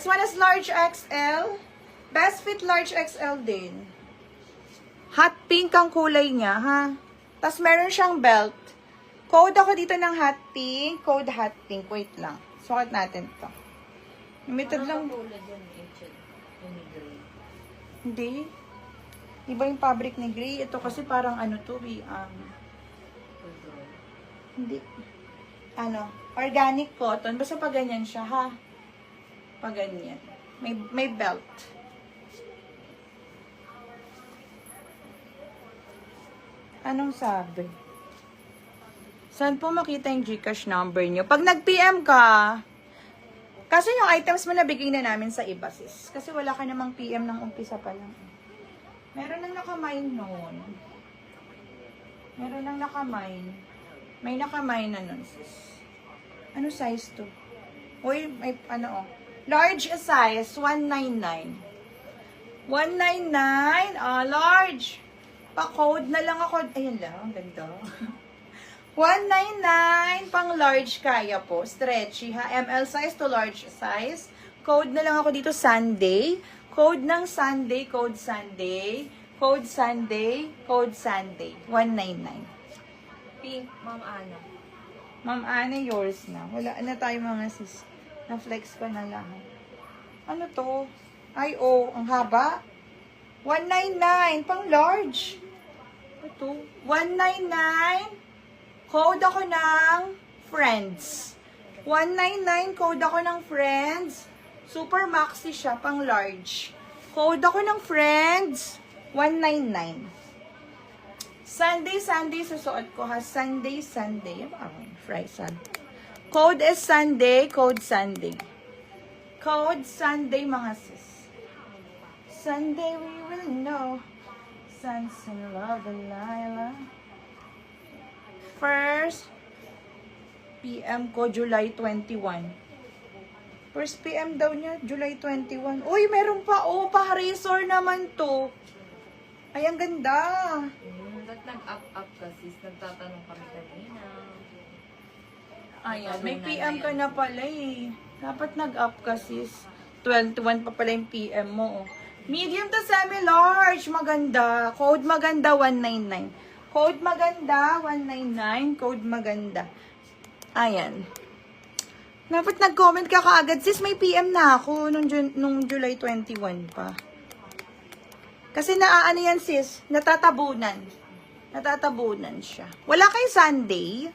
This one is large XL. Best fit large XL din. Hot pink ang kulay niya, ha? Tapos meron siyang belt. Code ako dito ng hot pink. Code hot pink. Wait lang. Sukat natin to. Limited lang. Hindi. Iba yung fabric ni gray. Ito kasi parang ano to, hindi. Ano, organic cotton. Basta pag ganyan siya, ha? Pag ganyan. May belt. Anong sabi? Saan po makita yung Gcash number nyo? Pag nag-PM ka, kasi yung items mo nabigay na namin sa iba, sis. Kasi wala ka namang PM ng umpisa pa lang. Meron nang nakamine noon. Meron nang nakamine. May nakamine na nun, sis. Ano size to? Uy, may ano oh. Large size, 199. 199, large. Pa-code na lang ako. Ayun lang, ang ganda. 199, pang large kaya po. Stretchy ha. ML size to large size. Code na lang ako dito, Sunday. Code ng Sunday, code Sunday. Code Sunday, code Sunday. 199. Pink, Ma'am Ana. Ma'am Ana, yours na. Wala na tayo mga sis. Na-flex ko na lahat. Ano to? Ay, oh, ang haba. 199, pang large. Ito, 199. Code ako ng friends. 199, code ako ng friends. Super maxi siya, pang large. Code ako ng friends. 199. Sunday, Sunday, susuot ko ha. Sunday, Sunday. Friday. Code is Sunday, code Sunday. Code Sunday, mga sis. Sunday we will know. Suns and love, Delilah. First PM ko, July 21. First PM daw niya, July 21. Uy, meron pa. Oh, pa-razor naman to. Ay, ang ganda. Ba't nag-up ka, sis? Nagtatanong kami kanina. Ayan, may PM ka na pala eh. Dapat nag-up ka, sis. 21 pa pala yung PM mo. Oh. Medium to semi-large. Maganda. Code maganda, 199. Code maganda, 199. Code maganda. Ayan. Dapat nag-comment ka kaagad. Sis, may PM na ako nung July 21 pa. Kasi naaano yan, sis. Natatabunan. Natatabunan siya. Wala kay Sunday.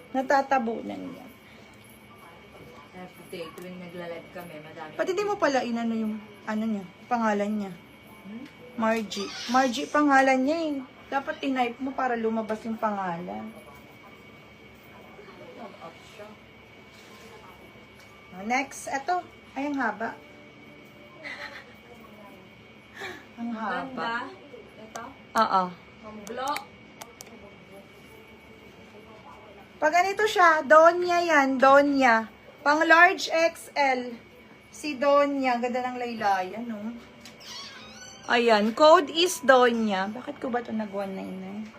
Natatabunan yan. Everyday, tuwing nagla-live kami, madami. Pati di mo pala inano yung ano niya, pangalan niya. Margie. Margie pangalan niya eh. Dapat tinype mo para lumabas yung pangalan. Nag-up siya. Next, eto. Ay, ang haba. Ang haba. Ganda. Ito. Oo. Ang block. Pag ganito siya, Donya yan, Donya. Pang large XL. Si Donya. Ganda ng laylayan, no? Ayan. Code is Donya. Bakit ko ba ito nag-199?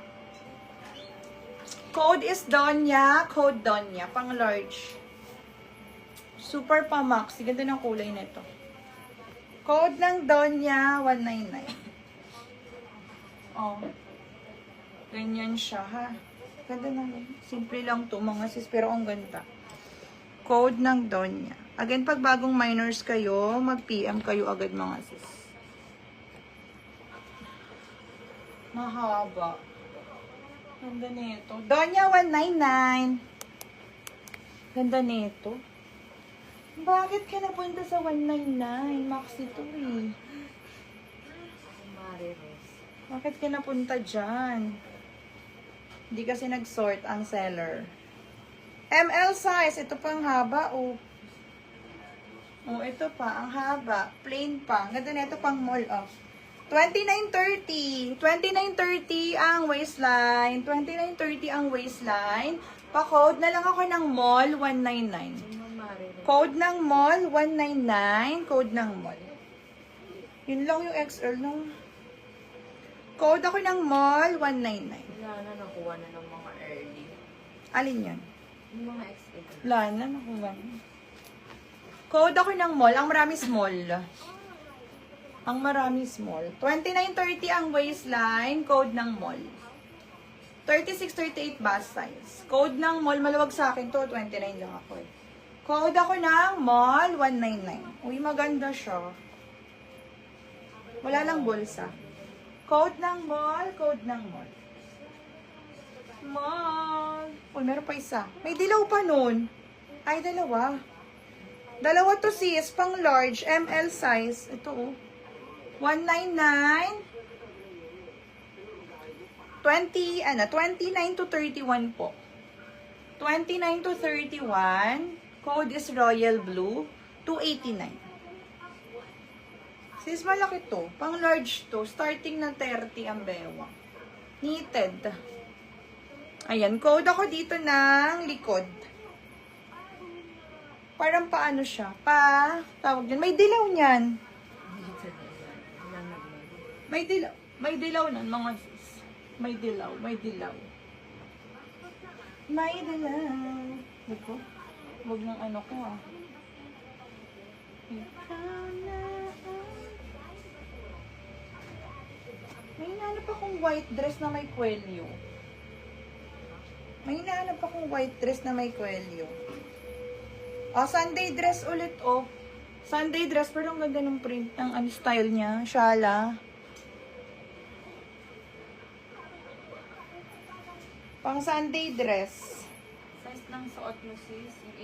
Code is Donya. Code Donya. Pang large. Super pa max. Ganda ng kulay nito. Code ng Donya, 199. Oh. Ganyan siya, ha? Ganda ng, simple lang to mga sis, pero ang ganda. Code ng Donya. Again, pag bagong minors kayo, mag-PM kayo agad mga sis. Mahaba. Ganda nito. Donya, 199. Ganda nito. Bakit ka napunta sa 199? Maxi to eh. Mariros. Bakit ka napunta dyan? Hindi kasi nag-sort ang seller. ML size. Ito pang haba. Oh, ito pa. Ang haba. Plain pa. Ganda na ito pang mall. Oh. 29.30. 29.30 ang waistline. 29.30 ang waistline. Pa-code na lang ako ng mall 199. Code ng mall 199. Code ng mall. Yun lang yung XL no. Code ako ng mall 199. Wala na, nakuha na ng mga early. Alin yan? Yung mga XL. Wala na, nakuha na. Code ako ng mall. Ang marami small. Ang marami small. 29.30 ang waistline. Code ng mall. 36.38 bust size. Code ng mall. Maluwag sa akin to. 29 lang ako eh. Code ako ng mall. 199. Uy, maganda siya. Wala lang bulsa. Code ng mall. Code ng mall. Mall. Uy, meron pa isa. May dilaw pa nun. Ay, dalawa. Dalawa to sis, pang large, ML size. Ito oh. 199. 29 to 31 po. 29 to 31. Code is royal blue. 289. Sis, malaki to. Pang large to. Starting na 30 ang bewa. Knitted. Ayan, code ako dito ng likod. Parang paano siya? Tawag dyan. May dilaw niyan. May dilaw. May dilaw nun, mga sis. May dilaw. May dilaw. May dilaw. Ito. Huwag ng ano ko ah. Ikaw na. May hinahanap akong white dress na may kwelyo. May hinahanap akong white dress na may kwelyo. Oh, Sunday dress ulit, oh. Sunday dress, pero ang ganda ng print ng style niya. Shala. Pang Sunday dress. Size ng suot mo sis, yung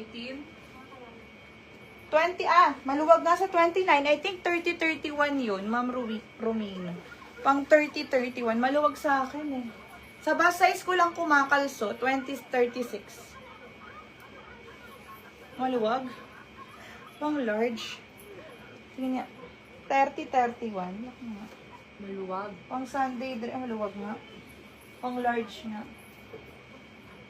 18. 20, maluwag nga sa 29. I think 30-31 yun, Ma'am Romina. Pang 30-31, maluwag sa akin eh. Sa bust size ko lang kumakalso, 20-36. Maluwag. Pang large. Sige nga. 30-31. Maluwag. Pang Sunday dress. Maluwag nga. Pang large nga.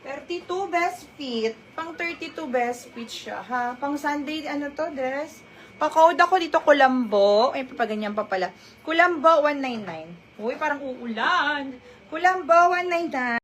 32 best fit. Pang 32 best fit siya, ha? Pang Sunday, ano to, dress? Pa-code ako dito, Kulambo. Ay, papaganyan pa pala. Kulambo 199. Uy, parang uulan. Kulambo 199.